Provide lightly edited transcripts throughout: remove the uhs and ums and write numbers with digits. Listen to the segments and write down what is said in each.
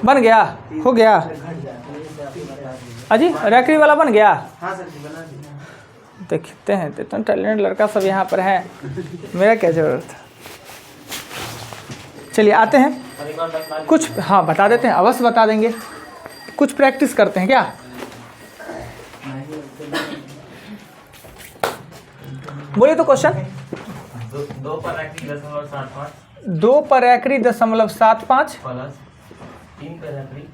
बन गया, हो गया अजी, रैकरी वाला बन गया। देखते हैं, इतना टैलेंट लड़का सब यहाँ पर है, मेरा क्या ज़रूरत है। चलिए आते हैं कुछ, हाँ बता देते हैं, अवश्य बता देंगे। कुछ प्रैक्टिस करते हैं क्या? बोलिए तो क्वेश्चन। 2 पर एक्री 0.75 2 पर एक्री 0.75 प्लस 3 पर एक्री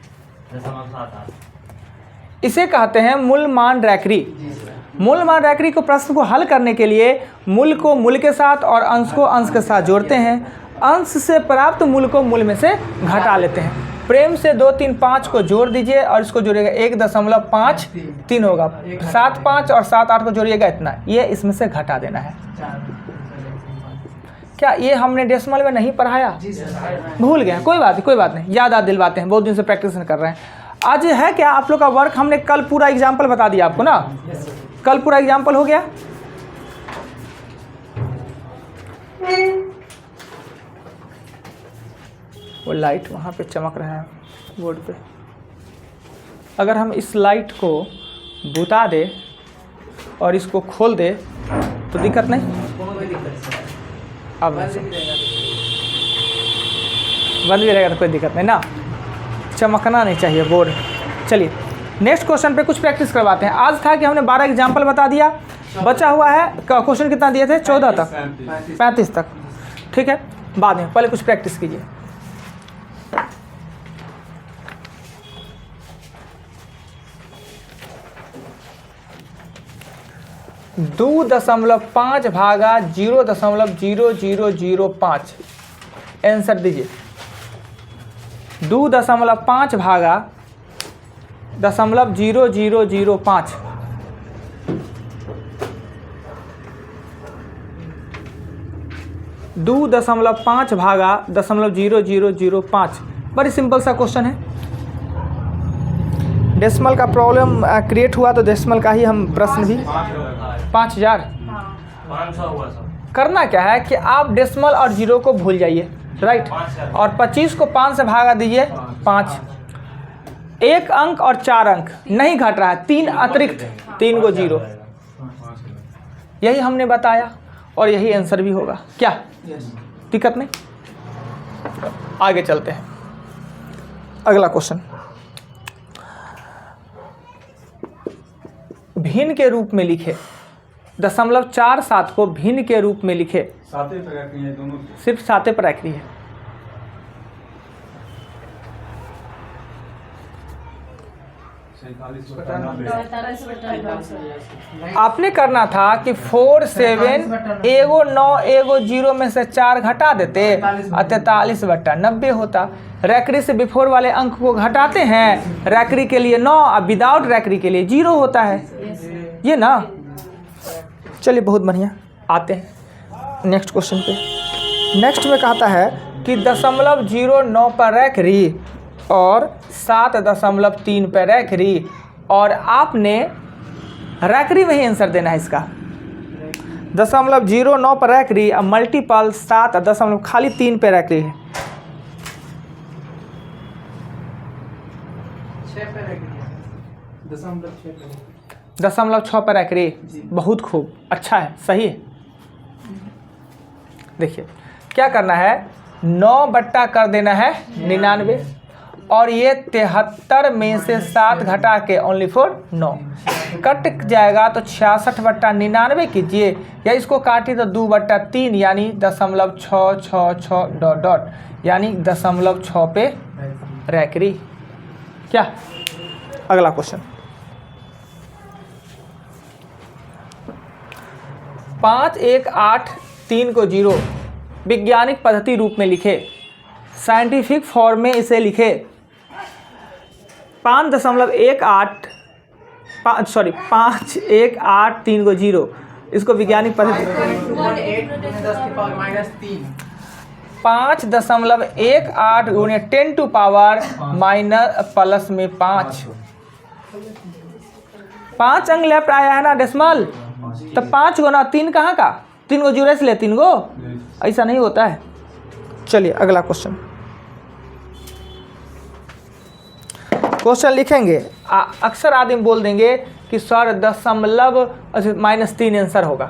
0.78। इसे कहते हैं मूलमान रैकरी। मूलमान रैकरी को प्रश्न को हल करने के लिए मूल को मूल के साथ और अंश को अंश के साथ जोड़ते हैं, अंश से प्राप्त मूल को मूल में से घटा लेते हैं। प्रेम से 2, 3, 5 को जोड़ दीजिए और इसको जोड़िएगा 1.53 होगा। 7, 5 और 7, 8 को जोड़िएगा इतना, ये इसमें से घटा देना है। क्या ये हमने डेसिमल में नहीं पढ़ाया? भूल गए, कोई बात नहीं, याद दिलवाते हैं, बहुत दिन से प्रैक्टिस कर रहे हैं। आज है क्या आप लोग का वर्क, हमने कल पूरा एग्जाम्पल बता दिया आपको ना, कल पूरा एग्जाम्पल हो गया। वो लाइट वहाँ पे चमक रहा है बोर्ड पे, अगर हम इस लाइट को बुता दे और इसको खोल दे तो दिक्कत नहीं? अब बंद भी रहेगा तो कोई दिक्कत नहीं ना, चमकना नहीं चाहिए बोर्ड। चलिए नेक्स्ट क्वेश्चन पे कुछ प्रैक्टिस करवाते हैं। आज था कि हमने 12 एग्जाम्पल बता दिया, बचा हुआ है क्वेश्चन कितना दिए थे? 14 तक, 35 तक, ठीक है। बाद में पहले कुछ प्रैक्टिस कीजिए। दो 2.5 भागा 0.0005 आंसर दीजिए। 2.5 भागा 0.0005 2.5 भागा 0.0005। बड़ी सिंपल सा क्वेश्चन है। डेसिमल का प्रॉब्लम क्रिएट हुआ तो डेसिमल का ही हम प्रश्न भी 5000 500 हुआ सर। करना क्या है कि आप डेसिमल और जीरो को भूल जाइए, राइट, और 25 को 5 से भागा दीजिए 5। 1 अंक और 4 अंक नहीं घट रहा है, 3 अतिरिक्त, 3 को 0, यही हमने बताया और यही आंसर भी होगा। क्या दिक्कत नहीं? आगे चलते हैं, अगला क्वेश्चन। भिन्न के रूप में लिखे, 0.47 को भिन्न के रूप में लिखे, सिर्फ 7 पर एक्री है। आपने करना था कि 4, 7, एगो 9, एगो 0 में से 4 घटा देते और 43/90 होता। रैकरी से बिफोर वाले अंक को घटाते हैं, रैकरी के लिए 9 और विदाउट रैकरी के लिए 0 होता है, ये ना। चलिए बहुत बढ़िया, आते हैं नेक्स्ट क्वेश्चन पे। नेक्स्ट में कहता है कि 0.09 पर रैकरी और 7.3 पर रैकरी, और आपने रैकरी में ही आंसर देना है इसका। 0.09 पर रैकरी और मल्टीपल 7.3 पर रैकरी है। 0.6 पर रैकरी, बहुत खूब, अच्छा है, सही है। देखिए क्या करना है, 9 बट्टा कर देना है 99, और ये 73 में से 7 घटा के ओनली फॉर 9 कट जाएगा तो 66/99 कीजिए, या इसको काटिए तो 2/3 यानी 0.666 ... यानी 0.6 पे रैकरी। क्या अगला क्वेश्चन। 5, 1, 8, 3 को 0 वैज्ञानिक पद्धति रूप में लिखे, साइंटिफिक फॉर्म में इसे लिखे। 5.18 5, 1, 8, 3 को 0, इसको वैज्ञानिक पद्धति 5.18 गुणे 10 टू पावर माइनस प्लस में 5 अंक लेफ्ट आया है ना डेसिमल, तो 5 गुना 3 कहाँ का, 3 को 0 से ले 3 को, ऐसा नहीं होता है। चलिए अगला क्वेश्चन। क्वेश्चन लिखेंगे, अक्सर आदमी बोल देंगे कि सर दशमलव -3 आंसर होगा।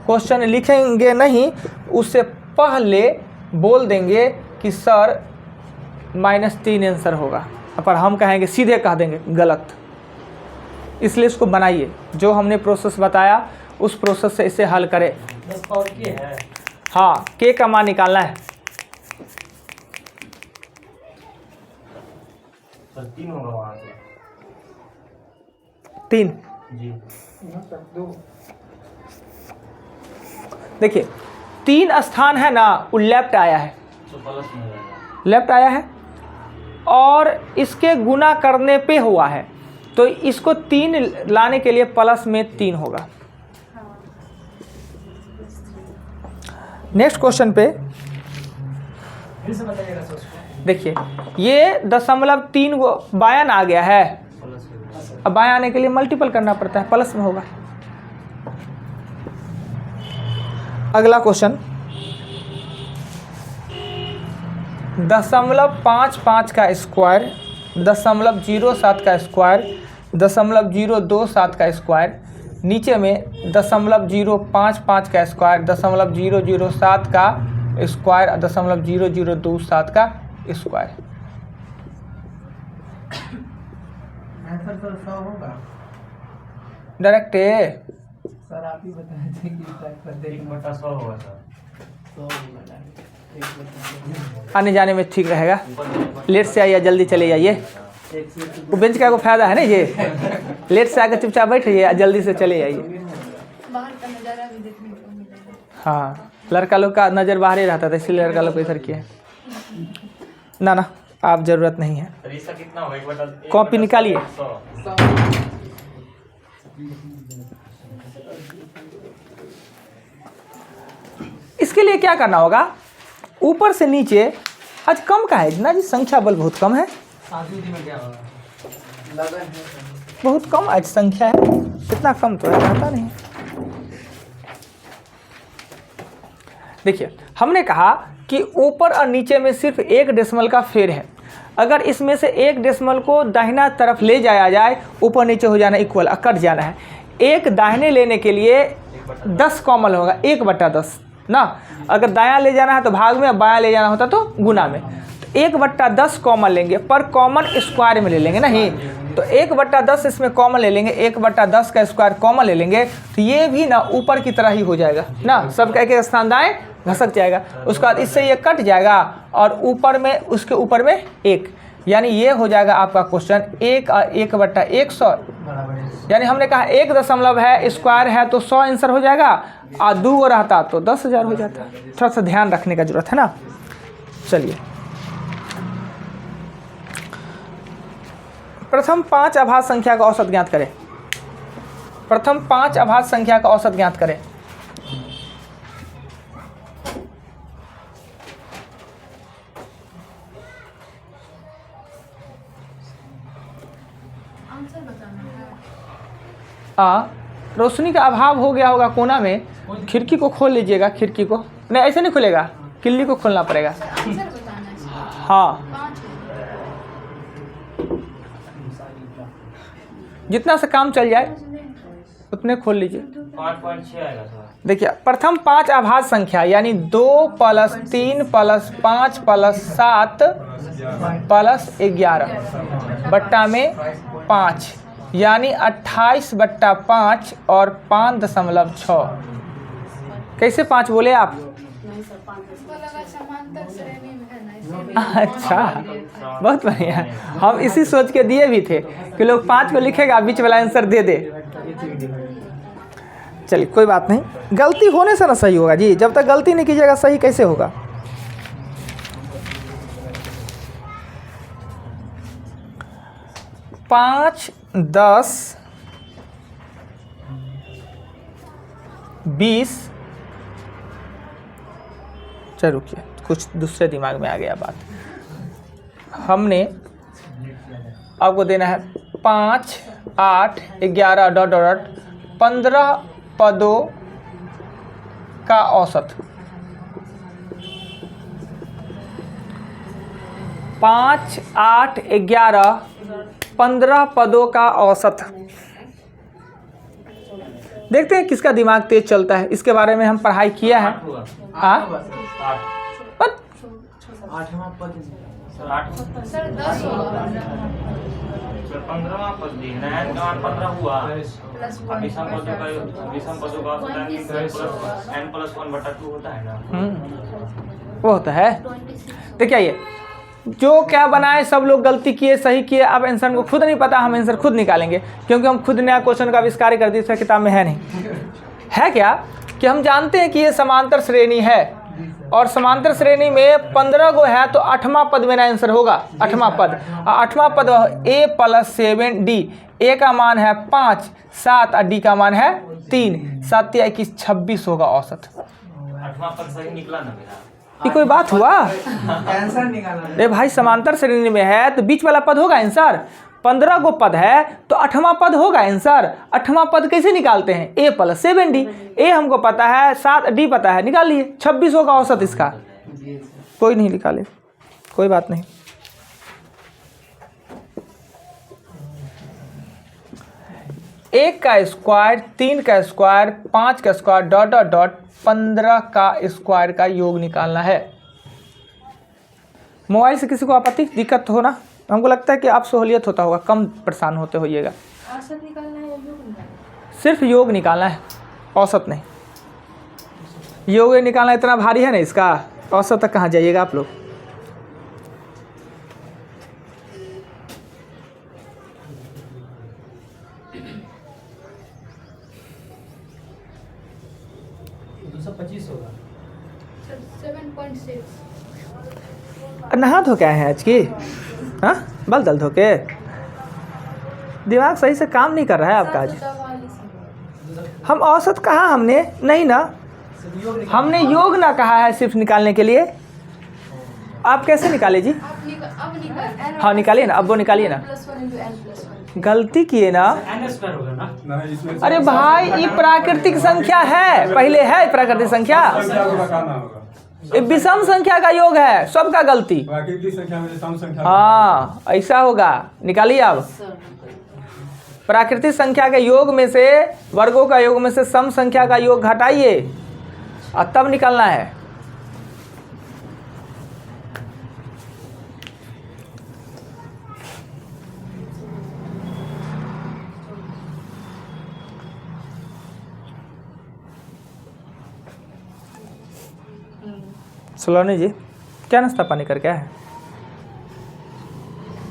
क्वेश्चन लिखेंगे नहीं, उससे पहले बोल देंगे कि सर -3 आंसर होगा, पर हम कहेंगे, सीधे कह देंगे गलत। इसलिए इसको बनाइए, जो हमने प्रोसेस बताया उस प्रोसेस से इसे हल करें। और के है हाँ, के का मान निकालना है। सर 3 होगा वहाँ से 3। जी। देखिए 3 स्थान है ना, वो लेफ्ट आया है, तो प्लस में हो जाएगा। लेफ्ट आया है और इसके गुना करने पे हुआ है, तो इसको 3 लाने के लिए प्लस में 3 होगा। नेक्स्ट क्वेश्चन पे फिर से बताइएगा सर उसको। देखिए, ये 0.3 बायां आ गया है, प्लस में अब बायां आने के लिए मल्टीपल करना पड़ता है, प्लस में होगा। अगला क्वेश्चन 0.55 का स्क्वायर, 0.07 का स्क्वायर, 0.027 का स्क्वायर, नीचे में 0.055 का स्क्वायर, 0.007 का स्क्वायर, 0.0027 का स्क्वायर। आंसर तो 100 होगा डायरेक्ट सर, आप ही बताए थे कि टाइप कर दे 1/100 होगा सर। 100 होगा 1/100। आने जाने में ठीक रहेगा। लेट से आइए, जल्दी चले जाइए। एक से वो बेंच का को फायदा है ना ये, लेट से आकर चुपचाप बैठिए, जल्दी से चले जाइए। बाहर का नज़ारा भी देखने को मिलेगा। हाँ, लड़का लोग का नज़र बाहर ही रहता था, इसलिए लड़का लोग को इधर किया है। ना ना, आप ज़रूरत नहीं है। सर इसका कितना होगा? 1/100 कॉपी निकालिए। 100। इसके लिए क्या करना होगा, ऊपर से नीचे आज कम का है ना जी, संख्या बल बहुत कम है, आधी में क्या होगा? लगन है बहुत कम आज संख्या है, इतना कम तो रहता नहीं। देखिए, हमने कहा कि ऊपर और नीचे में सिर्फ 1 डेसिमल का फेर है। अगर इसमें से 1 डेसिमल को दाहिना तरफ ले जाया जाए, ऊपर नीचे हो जाना इक्वल, कट जाना है। 1 दाहिने लेने के लिए 10 कॉमन होगा, 1/10 ना। अगर दायां ले जाना है तो भाग में, बायां ले जाना होता तो गुना में। तो 1/10 कॉमन लेंगे, पर कॉमन स्क्वायर में ले लेंगे नहीं, तो 1/10 इसमें कॉमन ले लेंगे, 1/10 का स्क्वायर कॉमन ले लेंगे, तो ये भी ना ऊपर की तरह ही हो जाएगा ना, सब एक एक स्थान दाएं घसक जाएगा। उसके बाद इससे ये कट जाएगा और ऊपर में, उसके ऊपर में 1, यानी ये हो जाएगा आपका क्वेश्चन 1 और 1/100। बराबर है। यानी हमने कहा 1 दशमलव है, स्क्वायर है तो 100 आंसर हो जाएगा, और 2 रहता तो 10,000 हो जाता। थोड़ा सा ध्यान रखने का जरूरत है ना। चलिए, प्रथम 5 अभाज्य संख्या का औसत ज्ञात करें। प्रथम 5 अभाज्य संख्या का औसत ज्ञात करें। आंसर बताना है। रोशनी का अभाव हो गया होगा कोना में, खिड़की को खोल लीजिएगा, खिड़की को नहीं, ऐसे नहीं खुलेगा, किल्ली को खोलना पड़ेगा। आंसर बताना है। हाँ, 5 जितना से काम चल जाए उतने खोल लीजिए। 5.6 आएगा सर। देखिए, प्रथम 5 अभाज्य संख्या यानी 2 + 3 + 5 + 7 + 11 बट्टा में 5, यानी 28/5 और 5.6। कैसे 5 बोले आप? उसको लगा समांतर श्रेणी में है ना, इसलिए अच्छा, बहुत बढ़िया। हम इसी सोच के दिए भी थे कि लोग 5 को लिखेगा, बीच वाला आंसर दे दे। चलिए, कोई बात नहीं, गलती होने से ना सही होगा जी, जब तक गलती नहीं कीजिएगा सही कैसे होगा। पाँच, 10, 20, चलो रुकिए, कुछ दूसरे दिमाग में आ गया बात। हमने आपको देना है 5, 8, 11 ... 15 पदों का औसत। 5, 8, 11, 15 पदों का औसत। देखते हैं किसका दिमाग तेज चलता है, इसके बारे में हम पढ़ाई किया है। हुआ हाँ 8 8वां पद सर 8 सर 10 होगा सर 15वां पद देखना है, 15 हुआ। प्लस अब विषम पदों का औसत n प्लस 1/2 होता है ना। वो होता है। देखिए ये जो क्या बनाए सब लोग गलती किए सही किए, अब आंसर को खुद नहीं पता, हम आंसर खुद निकालेंगे क्योंकि हम खुद नया क्वेश्चन का आविष्कार कर दिए, इसका किताब में है नहीं। है क्या कि हम जानते हैं कि ये समांतर श्रेणी है और समांतर श्रेणी में 15 गो है तो 8वां पद मेरा आंसर होगा। 8वां पद, 8वां पद a + 7d। a का मान है 5, 7 और d का मान है 3, 7 या 21, 26 होगा औसत। 8वां पद सही निकला ना मेरा। ये कोई बात हुआ? आंसर निकालना अरे भाई समांतर श्रेणी में है तो बीच वाला पद होगा आंसर। 15 गो पद है तो 8वां पद होगा आंसर। 8वां पद कैसे निकालते हैं? a + 7d। a हमको पता है, 7d पता है, निकाल लिए। 26 होगा औसत इसका। कोई नहीं निकाले, कोई बात नहीं। एक का स्क्वायर, 3 का स्क्वायर, 5 का स्क्वायर डॉट डॉट डॉट 15 का स्क्वायर का योग निकालना है। मोबाइल से किसी को आपत्ति दिक्कत हो ना? हमको लगता है कि आप सहूलियत होता होगा, कम परेशान होते होइएगा। औसत निकालना है या योग निकालना है? सिर्फ योग निकालना है, औसत नहीं। योग निकालना इतना भारी है ना, इसका औसत तक कहाँ जाइएगा आप लोग। सर 7.6 नहा धो के आए हैं आज की? हाँ, बल दल धो के? दिमाग सही से काम नहीं कर रहा है आपका आज। 744 हम औसत कहा हमने नहीं ना, हमने योग ना कहा है सिर्फ निकालने के लिए। आप कैसे निकाले जी? अब निकाल। हाँ निकालिए ना, अब वो निकालिए ना। +1 × n+1। गलती किए ना। अरे भाई ये प्राकृतिक संख्या है, पहले है प्राकृतिक संख्या, ये विषम संख्या का योग है, सबका गलती। प्राकृतिक संख्या में सम संख्या। हाँ ऐसा होगा, निकालिए अब। प्राकृतिक संख्या के योग में से, वर्गों का योग में से सम संख्या का योग घटाइए और तब निकालना है। सलोनी जी क्या नाश्ता पानी करके आए हैं?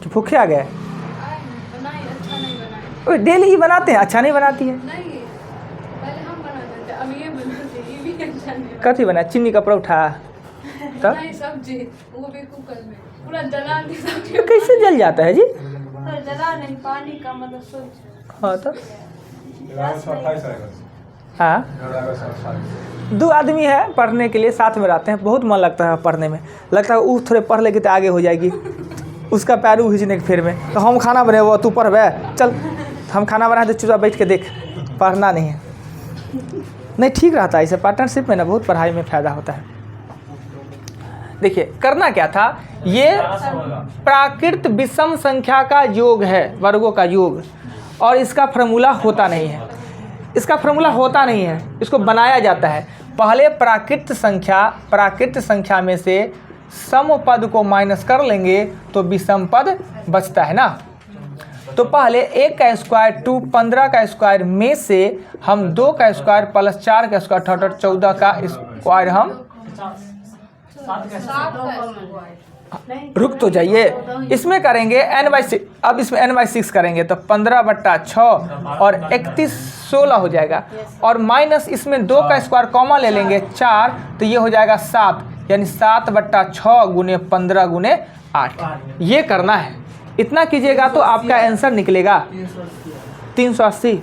कि भूखे आ गए? बनाए अच्छा नहीं बनाए। ओए डेली ही बनाते हैं, अच्छा नहीं बनाती है। नहीं पहले हम बनाते थे, अब ये बनाते हैं, ये भी अच्छा नहीं बना। कथी बना? चीनी का परोठा? तब नहीं सब्जी, वो भी कुकर में पूरा जला दी सब्जी। तो कैसे जल जाता है जी? सर जला नहीं, पानी का मतलब सोच। हाँ तो 28 आएगा। हाँ 2 आदमी है पढ़ने के लिए, साथ में रहते हैं, बहुत मन लगता है पढ़ने में। लगता है वो थोड़े पढ़ लेगी तो आगे हो जाएगी, उसका पैरू खींचने के फिर में। तो हम खाना बने वो तू पढ़ बे, चल हम खाना बनाए तो चुपचाप बैठ के देख, पढ़ना नहीं है। नहीं ठीक रहता है, इसे पार्टनरशिप में ना बहुत पढ़ाई में फ़ायदा होता है। देखिए करना क्या था, ये प्राकृत विषम संख्या का योग है, वर्गों का योग, और इसका फार्मूला होता नहीं है। इसका फार्मूला होता नहीं है, इसको बनाया जाता है। पहले प्राकृत संख्या में से सम पद को माइनस कर लेंगे तो विषम पद बचता है ना। तो पहले 1 का स्क्वायर 2, 15 का स्क्वायर में से हम 2 का स्क्वायर प्लस 4 का स्क्वायर टोटल 14 का स्क्वायर हम रुक तो जाइए, इसमें करेंगे n/6। अब इसमें n/6 करेंगे तो 15/6 और 31 16 हो जाएगा, और माइनस इसमें 2 का स्क्वायर कॉमन ले लेंगे 4, तो ये हो जाएगा 7, यानी 7/6 गुने 15 गुने 8। ये करना है, इतना कीजिएगा तो आपका आंसर निकलेगा 380।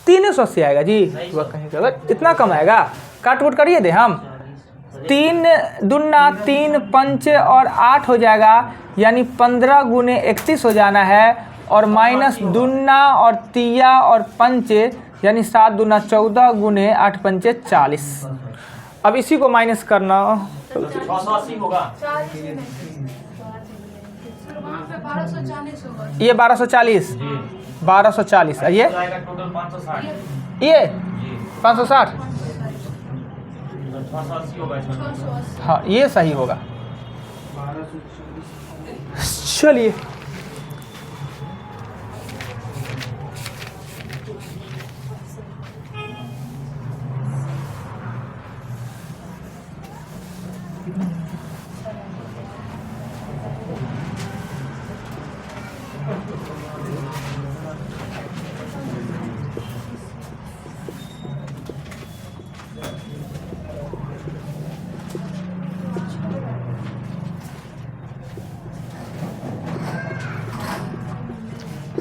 380 आएगा जी, वह कहीं अगर इतना कम आएगा काट कूट करिए दे हम। 3 दूना 3 5 और 8 हो जाएगा, यानी 15 गुने 31 हो जाना है, और माइनस दूना और तिया और पंच यानी 7 दूना 14 गुने 8 पंचे 40। अब इसी को माइनस करना, 680 होगा। वहाँ पे 1240 होगा। ये 1240, 1240 ये जाएगा टोटल 560। ये जी 560, 680 होगा इसमें। 680। हाँ ये सही होगा। चलिए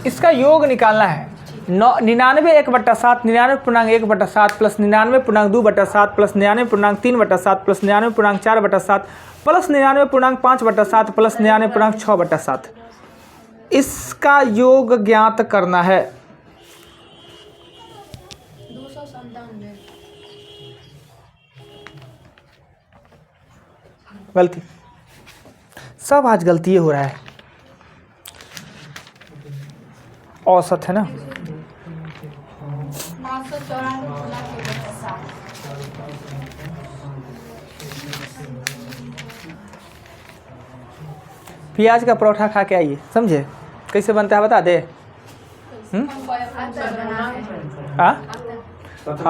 इसका योग निकालना है। 99 1/7, 99.1/7 plus 99.2/7 plus 99.3/7 plus 99.4/7 plus 99.5/7 plus 99.6/7। इसका योग ज्ञात करना है। 297। गलती, सब आज गलती हो रहा है। औसत है ना, 994 प्याज का परोठा खा के आइए, समझे कैसे बनता है बता दे। हाँ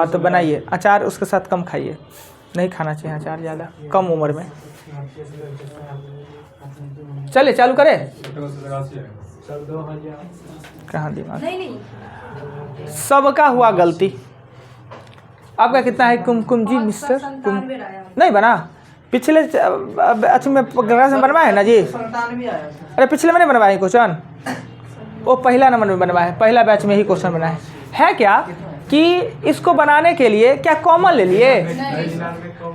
तो बनाइए, अचार उसके साथ कम खाइए, नहीं खाना चाहिए अचार ज़्यादा कम उम्र में। चलिए चालू करें। कहाँ दिमाग, सबका हुआ गलती। आपका कितना है कुमकुम जी मिस्टर नहीं बना पिछले अच्छा में क्लास में बनवाए है ना जी। अरे पिछले में नहीं बनवाए क्वेश्चन, वो पहला नंबर में बनवाए है, पहला बैच में ही क्वेश्चन बनाए है। क्या कि इसको बनाने के लिए क्या कॉमन ले लिए?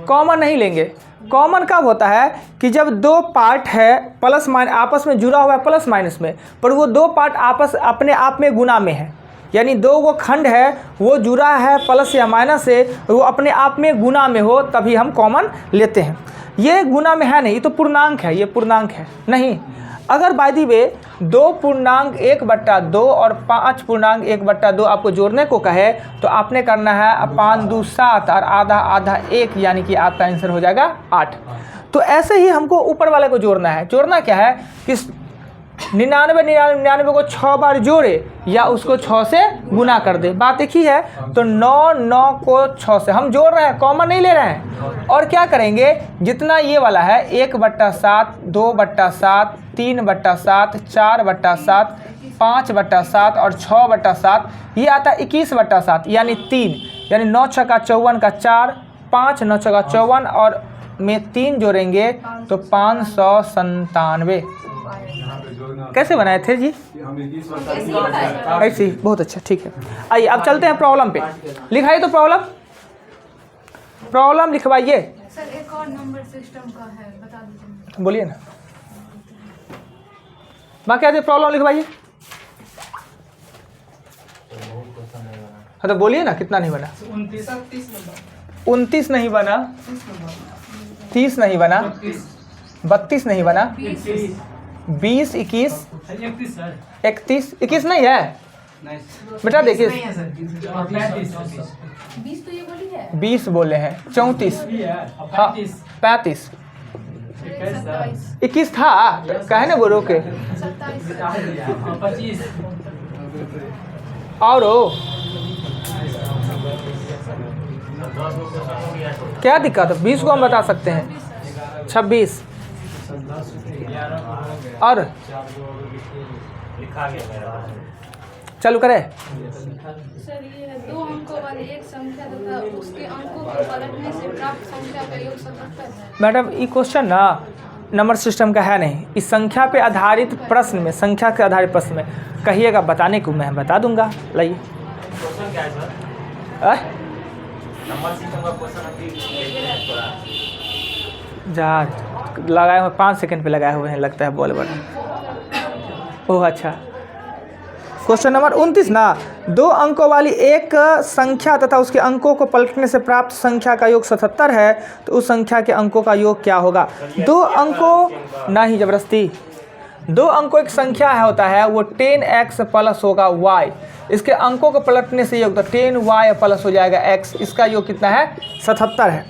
कॉमन नहीं लेंगे। कॉमन कब होता है कि जब दो पार्ट है प्लस माइनस आपस में जुड़ा हुआ है प्लस माइनस में, पर वो दो पार्ट आपस अपने आप में गुना में है, यानी दो वो खंड है वो जुड़ा है प्लस या माइनस से, वो अपने आप में गुना में हो, तभी हम कॉमन लेते हैं। ये गुना में है नहीं, ये तो पूर्णांक है, ये पूर्णांक है नहीं। अगर बाय द वे 2 पूर्णांक 1/2 और 5 पूर्णांक 1/2 आपको जोड़ने को कहे तो आपने करना है 5 2 7 और आधा आधा 1, यानी कि आपका आंसर हो जाएगा 8। तो ऐसे ही हमको ऊपर वाले को जोड़ना है। जोड़ना क्या है कि 99 को 6 बार जोड़े या उसको 6 से गुना कर दे, बात एक ही है। तो 9 को 6 से हम जोड़ रहे हैं, कॉमन नहीं ले रहे हैं। और क्या करेंगे, जितना ये वाला है 1/7 2/7 3/7 4/7 5/7 और 6/7, ये आता है 21/7 यानी 3, यानी 9 छक्का 54 का 4, 5 9 छक्का 54 और में 3 जोड़ेंगे तो 597। कैसे बनाए थे जी? ऐसे ही, बहुत अच्छा, ठीक है। आइए अब चलते हैं प्रॉब्लम पे। लिखाइए तो प्रॉब्लम लिखवाइए। सर एक और नंबर सिस्टम का है, बता दीजिए। बोलिए ना, बाकी आते प्रॉब्लम लिखवाइए। हाँ तो बोलिए ना, कितना नहीं बना? 29 नहीं बना, 30 नहीं बना, 32 नहीं बना, 20 21 21 नहीं है बेटा, देखिए 20 तो ये बोली है, 20 बोले हैं, 34 हाँ 35 21 था, कहे ना बोलो के 27 और क्या दिक्कत है? 20 को हम बता सकते हैं, 26 और लिखा गया। चालू करें। सर ये 2 अंकों वाली एक संख्या तथा उसके अंकों को पलटने से प्राप्त संख्या का योग 77 है। मैडम ये क्वेश्चन ना नंबर सिस्टम का है नहीं, इस संख्या पे आधारित प्रश्न में, संख्या के आधारित प्रश्न में कहिएगा बताने को, मैं बता दूंगा। लाइए क्वेश्चन क्या है सर? नंबर सिस्टम का क्वेश्चन अभी जा लगाए हुए 5 सेकंड पे लगाए हुए हैं, लगता है बॉल बटन। ओह अच्छा, क्वेश्चन नंबर 29 ना, 2 अंकों वाली एक संख्या तथा उसके अंकों को पलटने से प्राप्त संख्या का योग 77 है, तो उस संख्या के अंकों का योग क्या होगा? 2 अंकों नहीं, जबरदस्ती 2 अंकों एक संख्या होता है, वो 10x प्लस होगा y, इसके अंकों को पलटने से योग तो 10y प्लस हो जाएगा x, इसका योग कितना है? 77 है।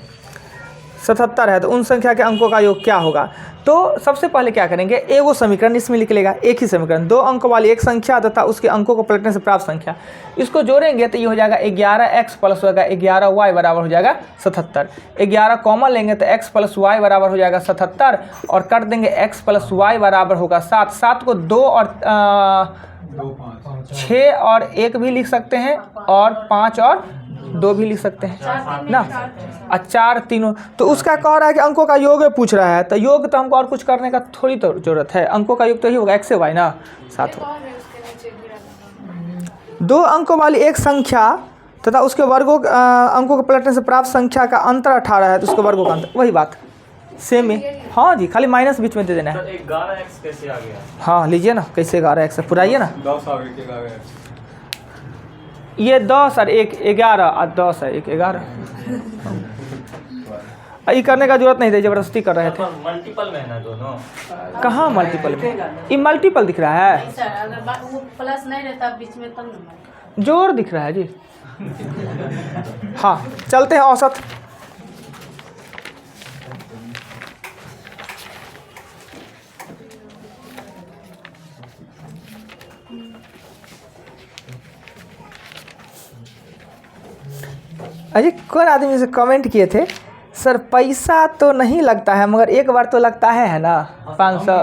77 है, तो उन संख्या के अंकों का योग क्या होगा? तो सबसे पहले क्या करेंगे, एगो समीकरण इसमें लिख लेगा, एक ही समीकरण, 2 अंकों वाली एक संख्या तथा उसके अंकों को पलटने से प्राप्त संख्या, इसको जोड़ेंगे तो ये हो जाएगा 11x प्लस होगा 11y बराबर हो जाएगा 77। 11 कॉमन लेंगे तो x प्लस y बराबर हो जाएगा 77 और कर देंगे x प्लस y बराबर होगा 7। 7 को 2 और 6 और 1 भी लिख सकते हैं और 5 और 2 भी लिख सकते हैं ना, और 4 तीनों। तो उसका कह रहा है कि अंकों का योग पूछ रहा है, तो योग तो हमको और कुछ करने का थोड़ी तो जरूरत है, अंकों का योग तो ही होगा x से y ना 7 होगा। 2 अंकों वाली एक संख्या तथा उसके वर्गों अंकों को पलटने से प्राप्त संख्या का अंतर 18 है, तो उसके वर्गों का अंतर, वही बात सेम है। हाँ जी, खाली माइनस बीच में दे देना है। 11x कैसे आ गया? हाँ लीजिए ना, कैसे 11x पुराइए ना, 10 आ गए 11x। ये 10 और 1 11 और 10 है 1 11। ये करने का जरूरत नहीं थी, जबरदस्ती कर रहे थे। मल्टीपल में है ना दोनों? कहाँ मल्टीपल में? ये मल्टीपल दिख रहा है, सर अगर वो प्लस नहीं रहता बीच में तब न जोर दिख रहा है जी। हाँ चलते हैं औसत। अजय कौन आदमी से कमेंट किए थे, सर पैसा तो नहीं लगता है मगर एक बार तो लगता है ना 500।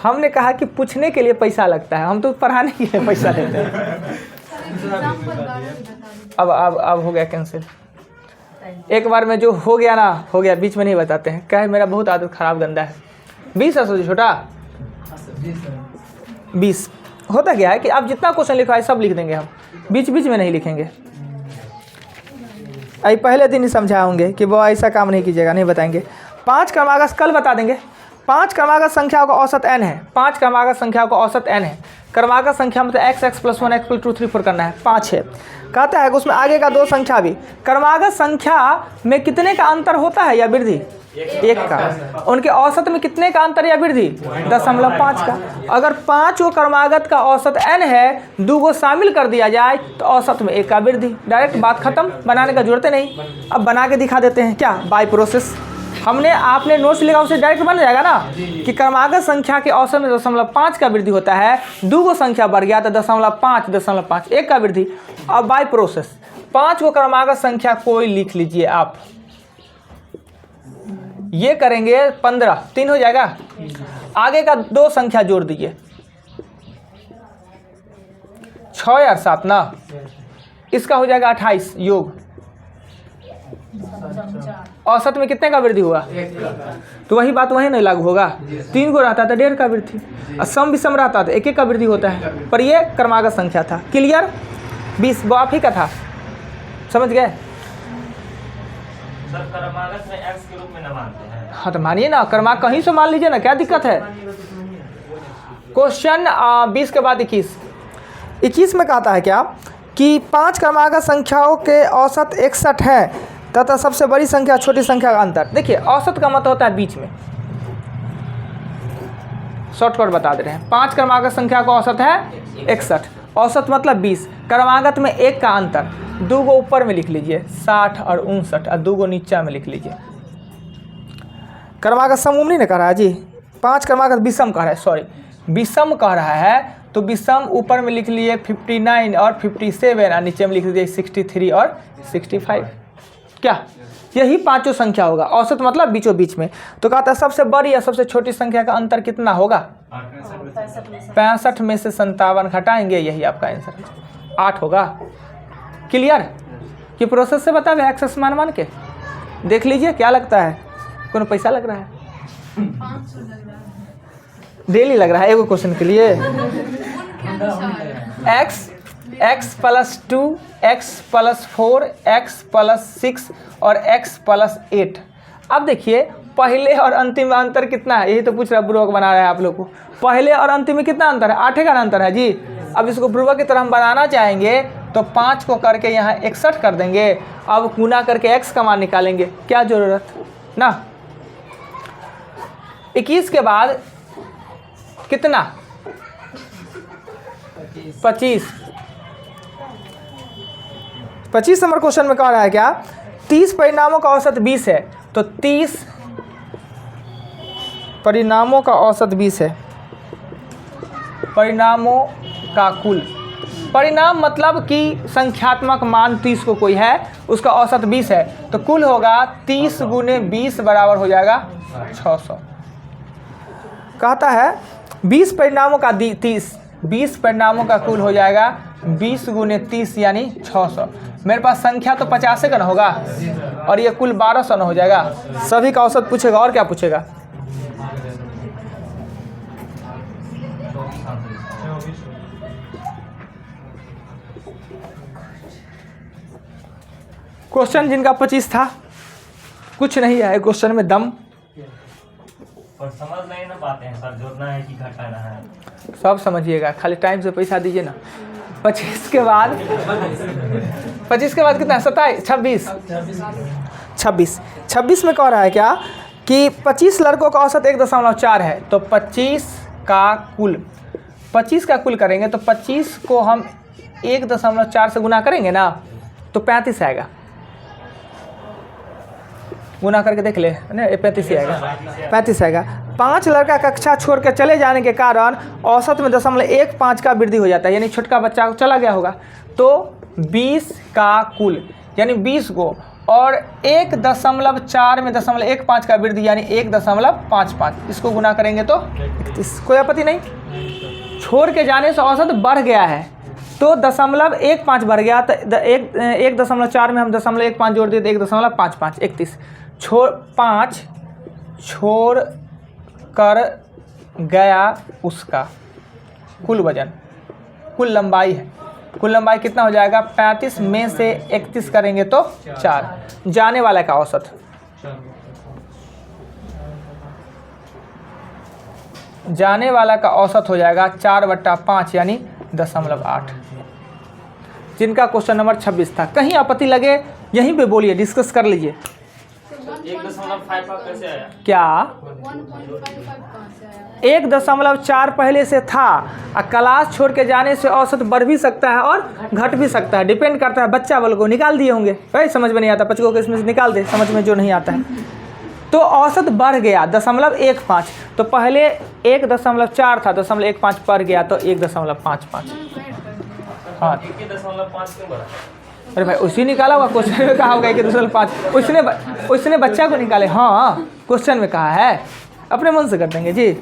हमने कहा कि पूछने के लिए पैसा लगता है, हम तो पढ़ाने के लिए पैसा लेते हैं। अब हो गया कैंसिल। एक बार में जो हो गया ना हो गया, बीच में नहीं बताते हैं, क्या है मेरा बहुत आदत खराब गंदा है। 20 है सोचिए छोटा 20 होता क्या है कि आप जितना क्वेश्चन लिखा है सब लिख देंगे, हम बीच बीच में नहीं लिखेंगे। आई पहले दिन ही समझाएंगे कि वो ऐसा काम नहीं कीजिएगा, नहीं बताएंगे। 5 क्रमागत कल बता देंगे। 5 क्रमागत संख्याओं का औसत n है, 5 क्रमागत संख्याओं का औसत n है। क्रमागत संख्या मतलब x प्लस 1 x प्लस 2 3 4 करना है, 5 है। कहता है कि उसमें आगे का 2 संख्या भी, क्रमागत संख्या में कितने का अंतर होता है या वृद्धि? 1 का। उनके औसत में कितने का अंतर या वृद्धि? 0.5 का। अगर 5 क्रमागत का औसत n है, 2 को शामिल कर दिया जाए तो औसत में 1 का वृद्धि। डायरेक्ट बात खत्म, बनाने का जरूरत नहीं। अब बना के दिखा देते हैं क्या, बाय प्रोसेस। हमने आपने नोट्स लिखा उससे डायरेक्ट बन जाएगा ना कि क्रमागत संख्या के औसत में 0.5 का वृद्धि होता है, 2 को संख्या बढ़ गया तो 0.5 1 का वृद्धि। अब बाय प्रोसेस 5 को क्रमागत संख्या कोई लिख लीजिए आप, ये करेंगे 15, 3 हो जाएगा। आगे का 2 संख्या जोड़ दीजिए, 6 और 7 ना, इसका हो जाएगा 28 योग। औसत में कितने का वृद्धि हुआ? तो वही बात वही नहीं लागू होगा। 3 को रहता था 1.5 का वृद्धि, और सम विषम रहता था 1 का वृद्धि होता है, पर ये क्रमागत संख्या था। क्लियर? 20 वो आप ही का था, समझ गए? सर क्रमागत में x के रूप में न मानते हैं। हाँ तो मानिए ना, क्रमागत कहीं से मान लीजिए ना, क्या दिक्कत है? क्वेश्चन 20 के बाद 21 में कहता है क्या कि 5 क्रमागत संख्याओं के औसत 61 है तथा सबसे बड़ी संख्या छोटी संख्या का अंतर। देखिए औसत का मतलब होता है बीच में, शॉर्टकट बता दे रहे हैं। 5 क्रमागत संख्या का औसत है 61, औसत मतलब 20, क्रमागत में 1 का अंतर। 2 को ऊपर में लिख लीजिए 60 और 59, और 2 को नीचा में लिख लीजिए। क्रमागत समूह नहीं ना कह रहा है जी, 5 क्रमागत विषम कह रहा है, सॉरी विषम कह रहा है, तो विषम ऊपर में लिख लिए 59 और 57, और नीचे में लिख लीजिए 63 और 65। क्या यही 5 संख्या होगा, औसत मतलब बीचों बीच में। तो कहता है सबसे बड़ी या सबसे छोटी संख्या का अंतर कितना होगा? 65 में से 57 घटाएंगे, यही आपका आंसर 8 होगा। क्लियर? कि प्रोसेस से बता एक्सेस मान के देख लीजिए क्या लगता है। कोनो पैसा लग रहा है? 500 लग रहा है। डेली लग रहा है एगो क्वेश्चन के लिए। x plus 2, x plus 4, x plus 6 और x प्लस 8। अब देखिए पहले और अंतिम में अंतर कितना है, यही तो पूछ रहा है, बुर्बक बना रहा है आप लोग को। पहले और अंतिम में कितना अंतर है, 8 का अंतर है जी। अब इसको बुर्बक की तरह हम बनाना चाहेंगे तो 5 को करके यहाँ 61 कर देंगे। अब गुना करके x का मान निकालेंगे, क्या ज़रूरत ना। 21 के बाद कितना, 25 नंबर क्वेश्चन में कह रहा है क्या, 30 परिणामों का औसत 20 है, तो 30 परिणामों का औसत 20 है। परिणामों का कुल, परिणाम मतलब कि संख्यात्मक मान 30 को कोई है, उसका औसत 20 है, तो कुल होगा 30 गुने 20 बराबर हो जाएगा 600। कहता है 20 परिणामों का 20 परिणामों का कुल हो जाएगा 20 गुने 30 यानी 600। मेरे पास संख्या तो 50 का ना होगा और ये कुल 1200 ना हो जाएगा। सभी का औसत पूछेगा और क्या पूछेगा। क्वेश्चन जिनका 25 था, कुछ नहीं है क्वेश्चन में दम, और समझ नहीं ना पाते हैं सर, जोड़ना है कि घटाना है। सब समझिएगा, खाली टाइम से पैसा दीजिए ना। 25 के बाद कितना है, 27 26 में कह रहा है क्या कि 25 लड़कों का औसत 1.4 है, तो 25 का कुल करेंगे तो 25 को हम 1.4 से गुना करेंगे ना तो 35 आएगा। गुना करके देख ले ना, 35 ही आएगा, 35 आएगा। 5 लड़का कक्षा छोड़ के चले जाने के कारण औसत में 0.15 का वृद्धि हो जाता है, यानी छोटका बच्चा चला गया होगा। तो 20 का कुल यानी 20 को और 1.4 में 0.15 का वृद्धि यानी 1.55, इसको गुना करेंगे तो 31। कोई आपत्ति नहीं। छोड़ के जाने से औसत बढ़ गया है तो 0.15 बढ़ गया, तो 1.4 में हम 0.15 जोड़ दिए तो 1.55 31। 5 छोड़ कर गया उसका कुल वजन, कुल लंबाई है। कुल लंबाई कितना हो जाएगा, 35 में से 31 करेंगे तो 4। जाने वाला का औसत, जाने वाला का औसत हो जाएगा 4/5 यानी 0.8। जिनका क्वेश्चन नंबर 26 था, कहीं आपत्ति लगे यहीं पे बोलिए, डिस्कस कर लीजिए। 1.55 कैसे आया? क्या 1.55 कहाँ से आया? 1.4 पहले से था, और क्लास छोड़ के जाने से औसत बढ़ भी सकता है और घट भी सकता है, डिपेंड करता है बच्चा वालों को। निकाल दिए होंगे भाई, समझ में नहीं आता बच्चों को, इसमें से निकाल दे समझ में जो नहीं आता है। तो औसत बढ़ गया 0.15, तो पहले 1.4 था, 0.15 बढ़ गया तो 1.55। हाँ 1.5 क्यों बढ़ा? अरे भाई उसी निकाला हुआ, क्वेश्चन में कहा होगा 1.5, उसने बच्चा को निकाले। हाँ क्वेश्चन में कहा है, अपने मन से कर देंगे जी।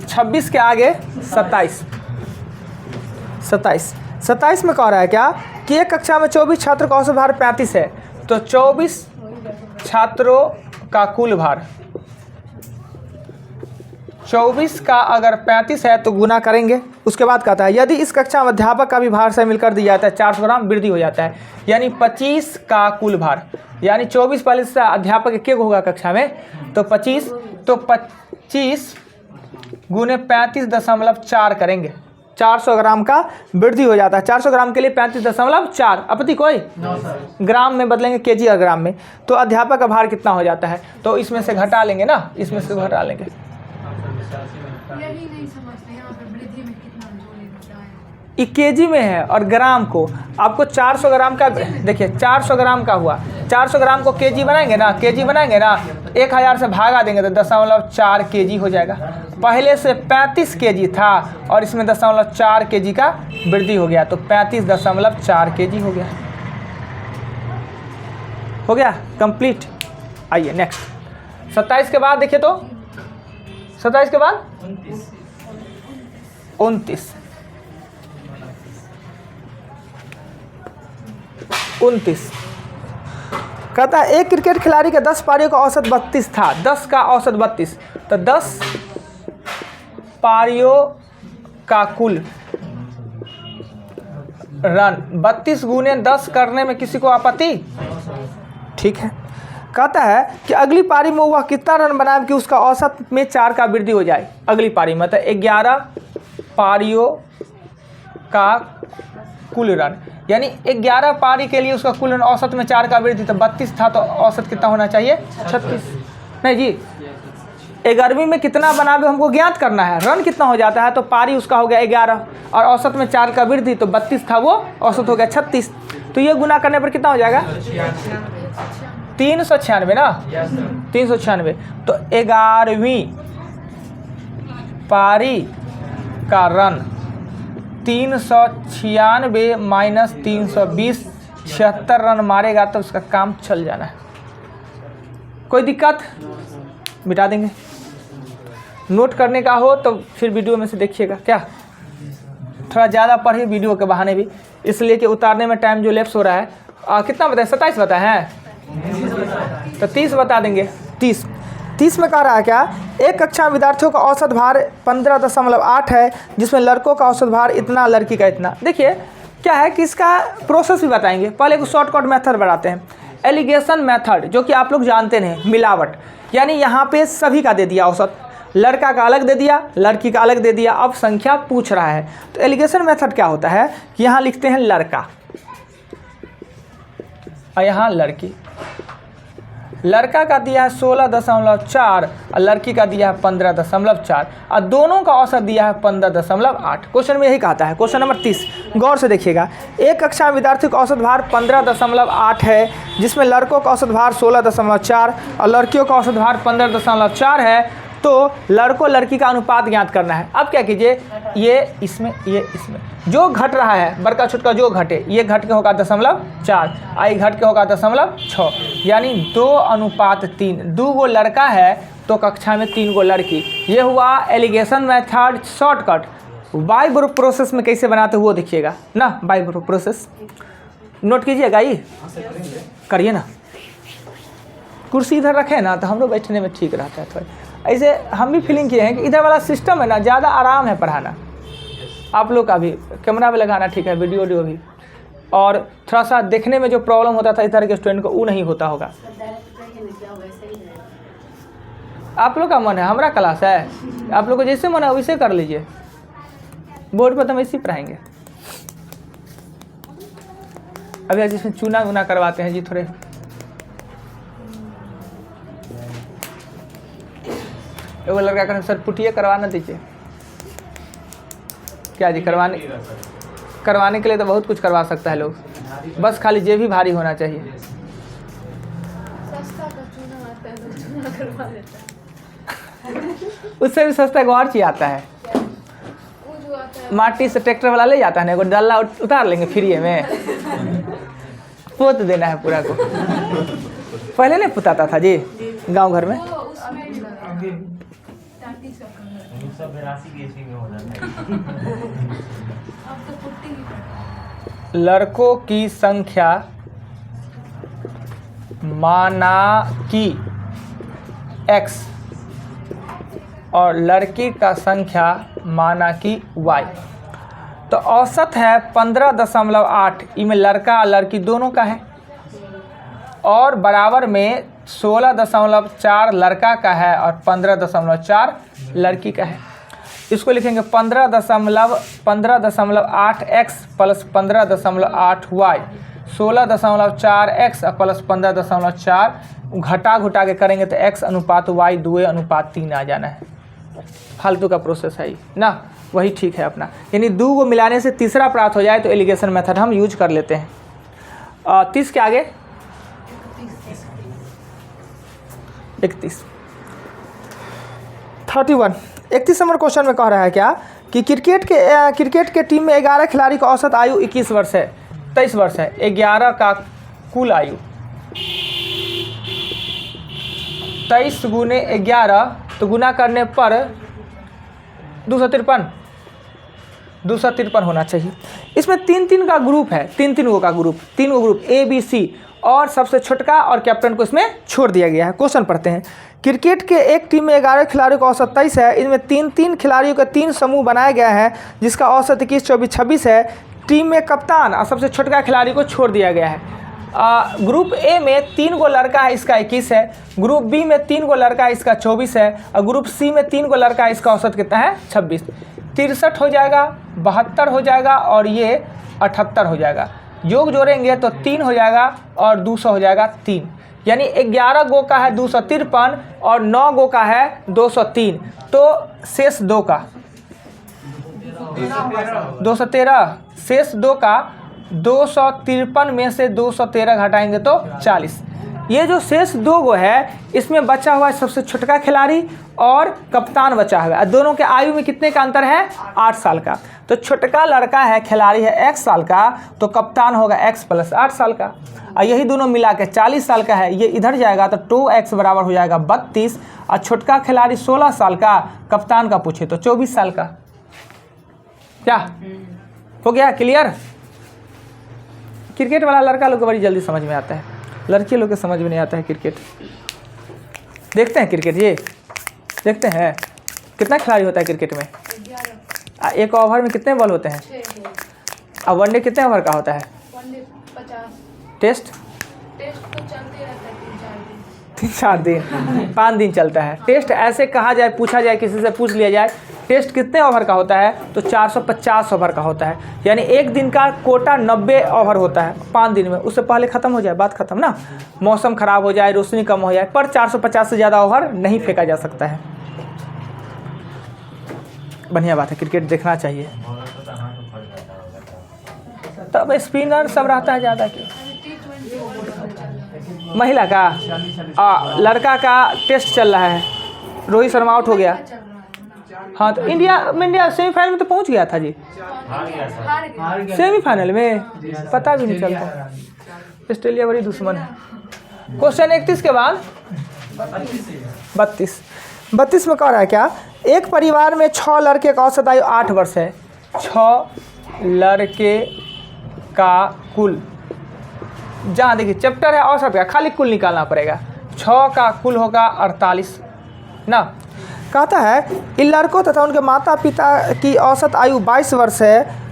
26 के आगे 27 में कह रहा है क्या कि एक कक्षा में 24 छात्रों का औसत भार 35 है, तो 24 छात्रों का कुल भार, 24 का अगर 35 है तो गुना करेंगे। उसके बाद कहता है यदि इस कक्षा में अध्यापक का भी भार शामिल कर दिया जाता है 400 ग्राम वृद्धि हो जाता है, यानी 25 का कुल भार, यानी 24 पहले से अध्यापक एक होगा कक्षा में, तो 25 गुने 35.4 करेंगे, 400 ग्राम का वृद्धि हो जाता है। 400 ग्राम के लिए 35.4, आपत्ति कोई? ग्राम में बदलेंगे केजी और ग्राम में, तो अध्यापक का भार कितना हो जाता है, तो इसमें से घटा लेंगे ना, इसमें से घटा लेंगे। यही नहीं समझते यहाँ पे वृद्धि में कितना जोड़े बताएं। ये केजी में है और ग्राम को आपको 400 ग्राम का, देखिए 400 ग्राम का हुआ, 400 ग्राम को केजी बनाएंगे ना, 1000 से भागा देंगे तो 0.4 केजी हो जाएगा। पहले से 35 केजी था और इसमें 0.4 केजी का वृद्धि हो गया, तो 35.4 केजी हो गया। हो गया कंप्लीट। आइए नेक्स्ट 27 के बाद देखिए, तो 27 के बाद 29 कहता है एक क्रिकेट खिलाड़ी के 10 पारियों का औसत 32 था, 10 का औसत 32, तो 10 पारियों का कुल रन 32 गुने 10 करने में किसी को आपत्ति? ठीक है। कहता है कि अगली पारी में वह कितना रन बनाए कि उसका औसत में 4 का वृद्धि हो जाए। अगली पारी में मतलब 11 पारियों का कुल रन, यानी 11 पारी के लिए उसका कुल रन औसत में 4 का वृद्धि, तो 32 था तो औसत कितना होना चाहिए 36। नहीं जी, 11वीं में कितना बनावे हमको ज्ञात करना है, रन कितना हो जाता है, तो पारी उसका हो गया 11 और औसत में 4 का वृद्धि, तो 32 था वो औसत हो गया 36। तो ये गुना करने पर कितना हो जाएगा 396 ना, 396। तो 11वीं पारी का रन 396 माइनस 320, 76 रन मारेगा तो उसका काम चल जाना है। कोई दिक्कत, मिटा देंगे। नोट करने का हो तो फिर वीडियो में से देखिएगा, क्या थोड़ा ज़्यादा पढ़े वीडियो के बहाने भी, इसलिए कि उतारने में टाइम जो लैप्स हो रहा है। कितना बताए 27 बताए हैं, तो 30 बता देंगे। 30 में कह रहा है क्या, एक कक्षा में विद्यार्थियों का औसत भार 15.8 है, जिसमें लड़कों का औसत भार इतना, लड़की का इतना। देखिए क्या है कि इसका प्रोसेस भी बताएंगे। पहले एक शॉर्टकट मेथड बनाते हैं, एलिगेशन मेथड, जो कि आप लोग जानते हैं, मिलावट। यानी यहाँ पे सभी का दे दिया औसत, लड़का का अलग दे दिया, लड़की का अलग दे दिया, अब संख्या पूछ रहा है। तो एलिगेशन मेथड क्या होता है कि यहाँ लिखते हैं लड़का और यहाँ लड़की। लड़का का दिया है 16.4 और लड़की का दिया है 15.4 और दोनों का औसत दिया है 15.8। क्वेश्चन में यही कहता है। क्वेश्चन नंबर 30 गौर से देखिएगा। एक कक्षा में विद्यार्थी का औसत भार 15.8 है, जिसमें लड़कों का औसत भार 16.4 और लड़कियों का औसत भार 15.4 है। तो लड़कों लड़की का अनुपात ज्ञात करना है। अब क्या कीजिए, ये इसमें जो घट रहा है, बड़का छोटका जो घटे, ये घट के होगा 0.4, आई घट के होगा 0.6, यानी 2:3। 2 गो लड़का है तो कक्षा में 3 गो लड़की। ये हुआ alligation method shortcut. By group process में कैसे बनाते हो वो देखिएगा ना, बाय ग्रुप प्रोसेस नोट कीजिएगा, ये करिए ना। कुर्सी इधर रखें ना तो हम लोग बैठने में ठीक रहता है थोड़ा। ऐसे हम भी फीलिंग किए हैं कि इधर वाला सिस्टम है ना, ज़्यादा आराम है पढ़ाना। आप लोग का भी कैमरा भी लगाना ठीक है, वीडियो भी, और थोड़ा सा देखने में जो प्रॉब्लम होता था इधर के स्टूडेंट को वो नहीं होता होगा। आप लोग का मन है, हमारा क्लास है, आप लोग को जैसे मन है वैसे कर लीजिए। बोर्ड पर तो हम ऐसे ही पढ़ाएंगे। अभी आज इसमें चूना वूना करवाते हैं जी थोड़े। वो लड़का कहते सर पुटिया करवाना दीजिए। क्या जी, करवाने के लिए तो बहुत कुछ करवा सकता है लोग, बस खाली जेब भी भारी होना चाहिए। सस्ता का चूना आता है तो चूना करवा लेता है। उससे भी सस्ता एक और चीज आता है, वो जो आता है माटी से ट्रैक्टर वाला ले जाता है ना, एगो डल्ला उतार लेंगे फ्री में, पोत देना है पूरा को। पहले नहीं पुताता था जी गांव घर में। वो उसमें टाटी सब करना। 1982 की ईस्वी में हो जाता है। अब तो पुट्टी ही पड़ता है। लड़कों की संख्या माना कि x और लड़की का संख्या माना कि y। तो औसत है 15.8, इनमें लड़का और लड़की दोनों का है, और बराबर में 16.4 लड़का का है और 15.4 लड़की का है। इसको लिखेंगे 15.8x plus 15.8y, 16.4x plus 15.4 घटा के करेंगे तो x अनुपात y 2:3 आ जाना है। फालतू का प्रोसेस है ना, वही ठीक है अपना। यानी 2 को मिलाने से तीसरा प्राप्त हो जाए तो एलिगेशन मेथड हम यूज कर लेते हैं। 30 के आगे 31 नंबर क्वेश्चन में कह रहा है क्या कि क्रिकेट के टीम में 11 खिलाड़ी का औसत आयु 23 वर्ष है। 11 का कुल आयु 23 गुने 11 तो गुना करने पर 253 होना चाहिए। इसमें 3 का ग्रुप है, 3 गो ग्रुप A B C, और सबसे छोटका और कैप्टन को इसमें छोड़ दिया गया है। क्वेश्चन पढ़ते हैं। क्रिकेट के एक टीम में 11 खिलाड़ियों का औसत 23 है। इनमें 3 खिलाड़ियों के 3 समूह बनाए गए हैं, जिसका औसत 21, 24, 26 है। टीम में कप्तान और सबसे छोटका खिलाड़ी को छोड़ दिया गया है। ग्रुप ए में 3 गो लड़का है, इसका 21 है। ग्रुप बी में 3 गो लड़का है, इसका 24 है। और ग्रुप सी में 3 गो लड़का है, इसका औसत कितना है 26। 63 हो जाएगा, 72 हो जाएगा और ये 78 हो जाएगा। योग जोड़ेंगे तो 3 हो जाएगा और 200 हो जाएगा 3। यानी 11 गो का है 253 और 9 गो का है 203। तो शेष 2 का 213, शेष 2 का 253 में से 213 घटाएंगे तो 40। ये जो शेष 2 गो है इसमें बचा हुआ है सबसे छोटका खिलाड़ी और कप्तान बचा हुआ है। दोनों के आयु में कितने का अंतर है 8 साल का। तो छोटका लड़का है, खिलाड़ी है x साल का, तो कप्तान होगा x प्लस 8 साल का। और यही दोनों मिला के 40 साल का है, ये इधर जाएगा तो 2x बराबर हो जाएगा 32। और छोटका खिलाड़ी 16 साल का, कप्तान का पूछे तो 24 साल का। क्या हो गया क्लियर? क्रिकेट वाला लड़का लोग को बड़ी जल्दी समझ में आता है, लड़की लोग के समझ में नहीं आता है क्रिकेट। देखते हैं क्रिकेट, ये देखते हैं कितना खिलाड़ी होता है क्रिकेट में। एक ओवर में कितने बॉल होते हैं? 6 और वनडे कितने ओवर का होता है? वनडे 50। टेस्ट टेस्ट तो चलते रहता है 3-4 दिन। 3-4 दिन 5 दिन चलता है। टेस्ट ऐसे कहा जाए, पूछा जाए, किसी से पूछ लिया जाए टेस्ट कितने ओवर का होता है तो 450 ओवर का होता है। यानी एक दिन का कोटा 90 ओवर होता है 5 दिन में। उससे पहले ख़त्म हो जाए, बात ख़त्म ना, मौसम ख़राब हो जाए, रोशनी कम हो जाए, पर 450 से ज़्यादा ओवर नहीं फेंका जा सकता है। बढ़िया बात है, क्रिकेट देखना चाहिए। तब स्पिनर सब रहता है ज़्यादा की। महिला का लड़का का टेस्ट चल रहा है, रोहित शर्मा आउट हो गया। हाँ तो इंडिया सेमीफाइनल में तो पहुंच गया था जी, हार गए। सेमीफाइनल में पता भी नहीं चलता। ऑस्ट्रेलिया बड़ी दुश्मन है। क्वेश्चन 31 के बाद 32 में कह रहा है क्या, एक परिवार में 6 लड़के का औसत आयु 8 वर्ष है। 6 लड़के का कुल, जहाँ देखिए चैप्टर है औसत का, खाली कुल निकालना पड़ेगा। 6 का कुल होगा 48 ना। कहता है इन लड़कों तथा उनके माता पिता की औसत आयु 22 वर्ष है,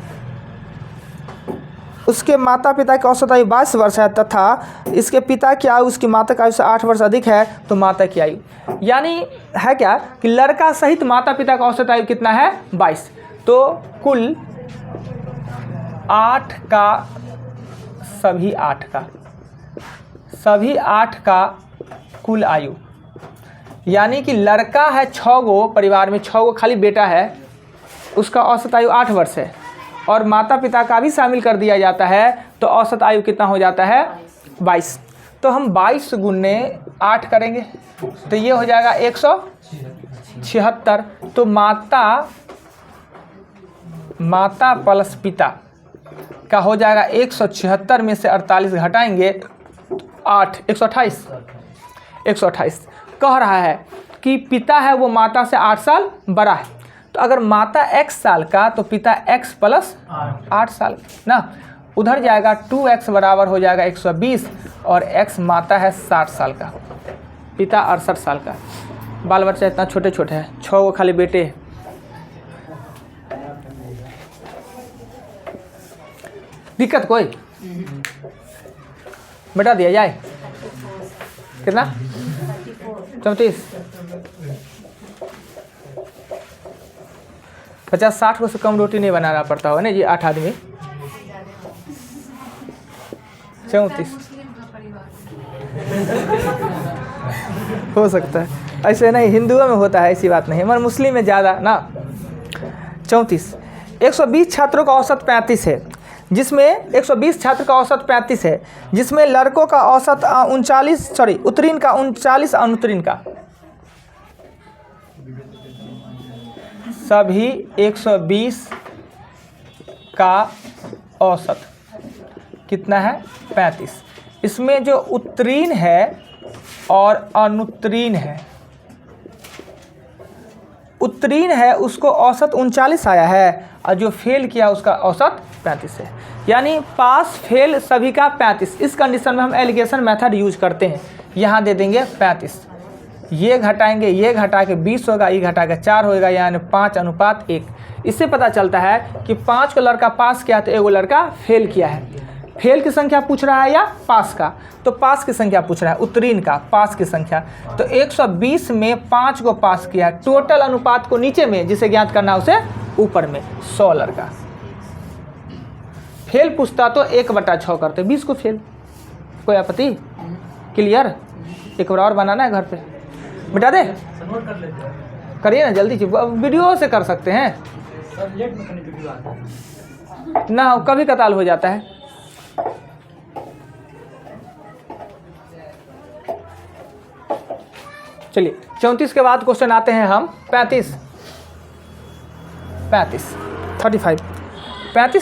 उसके माता पिता की औसत आयु 22 वर्ष है तथा इसके पिता की आयु उसकी माता की आयु से 8 वर्ष अधिक है, तो माता की आयु यानी है क्या कि लड़का सहित माता पिता का औसत आयु कितना है 22। तो कुल 8 का सभी 8 का कुल आयु, यानी कि लड़का है 6 गो, परिवार में 6 गो खाली बेटा है, उसका औसत आयु 8 वर्ष है और माता पिता का भी शामिल कर दिया जाता है, तो औसत आयु कितना हो जाता है 22। तो हम 22 गुने 8 करेंगे तो ये हो जाएगा 176। तो माता प्लस पिता का हो जाएगा 176 में से 48 घटाएंगे 8, 128। कह रहा है कि पिता है वो माता से 8 साल बड़ा है, तो अगर माता x साल का तो पिता x प्लस 8 साल ना। उधर जाएगा 2x बराबर हो जाएगा 120 और x माता है 60 साल का, पिता 68 साल का। बाल बच्चा इतना छोटे छोटे हैं, 6 गो खाली बेटे। दिक्कत कोई? बेटा दिया जाए कितना 34, 50-60 को से कम रोटी नहीं बनाना पड़ता होगा ना जी, 8 आदमी। 34 हो सकता है, ऐसे नहीं, हिंदुओं में होता है, ऐसी बात नहीं, मगर मुस्लिम में ज़्यादा ना। 34, 120 छात्रों का औसत 35 है, जिसमें 120 छात्र का औसत 35 है, जिसमें लड़कों का औसत उत्तीर्ण का 39, अनुत्तीर्ण का। सभी 120 का औसत कितना है 35। इसमें जो उत्तीर्ण है और अनुत्तीर्ण है, उत्तीर्ण है उसको औसत 39 आया है और जो फेल किया उसका औसत 35 है। यानी पास फेल सभी का 35। इस कंडीशन में हम एलिगेशन मेथड यूज करते हैं। यहाँ दे देंगे 35, ये घटाएंगे, ये घटा के 20 होगा, ये घटा के 4 होगा, यानी 5:1। इससे पता चलता है कि 5 को लड़का पास किया तो 1 लड़का फेल किया है। फेल की संख्या पूछ रहा है या पास का? तो पास की संख्या पूछ रहा है, उत्तीर्ण का, पास की संख्या। तो 120 में 5 को पास किया, टोटल अनुपात को नीचे में जिसे ज्ञात करना है उसे ऊपर में, 100 लड़का। फेल पूछता तो 1/6 करते, 20 को फेल। कोई आपत्ति? क्लियर? एक बार और बनाना है घर पे, बिठा दे, करिए ना जल्दी, वीडियो से कर सकते हैं ना, कभी कताल हो जाता है। चलिए 34 के बाद क्वेश्चन आते हैं हम 35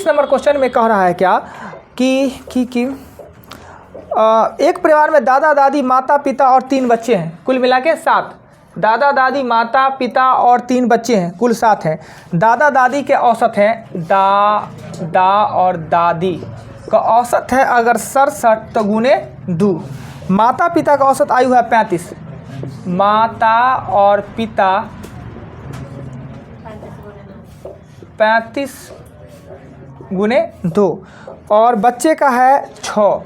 नंबर क्वेश्चन में कह रहा है क्या कि एक परिवार में दादा दादी माता पिता और 3 बच्चे हैं, कुल मिला के 7। दादा दादी माता पिता और 3 बच्चे हैं, कुल 7 हैं। दादा दादी के औसत हैं, दा और दादी का औसत है अगर 67 तो गुने 2। माता पिता का औसत आयु है 35, माता और पिता 35 गुने 2, और बच्चे का है 6,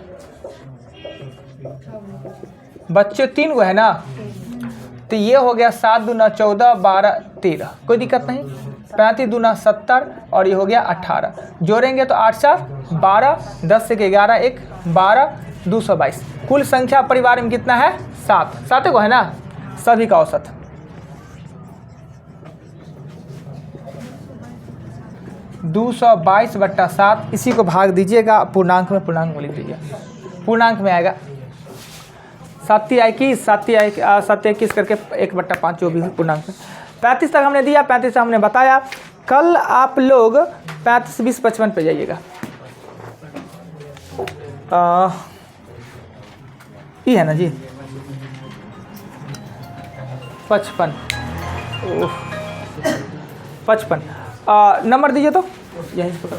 बच्चे 3 गो है ना, तो ये हो गया 7 दूना 14 12 13, कोई दिक्कत नहीं। 35 दूना 70 और ये हो गया 18, जोड़ेंगे तो 8 4 12, 10 से 11 1 12, 222। कुल संख्या परिवार में कितना है? 7 को है ना, सभी का औसत 222/7। इसी को भाग दीजिएगा पूर्णांक में, पूर्णांक में लिख दीजिए, पूर्णांक में आएगा 7 21 करके 1/5 जो भी है पूर्णांक में। 35 तक हमने दिया, 35 तक हमने बताया। कल आप लोग 35 20 55 पे जाइएगा। ये है ना जी 55 नंबर दीजिए तो यहीं से पकड़ा।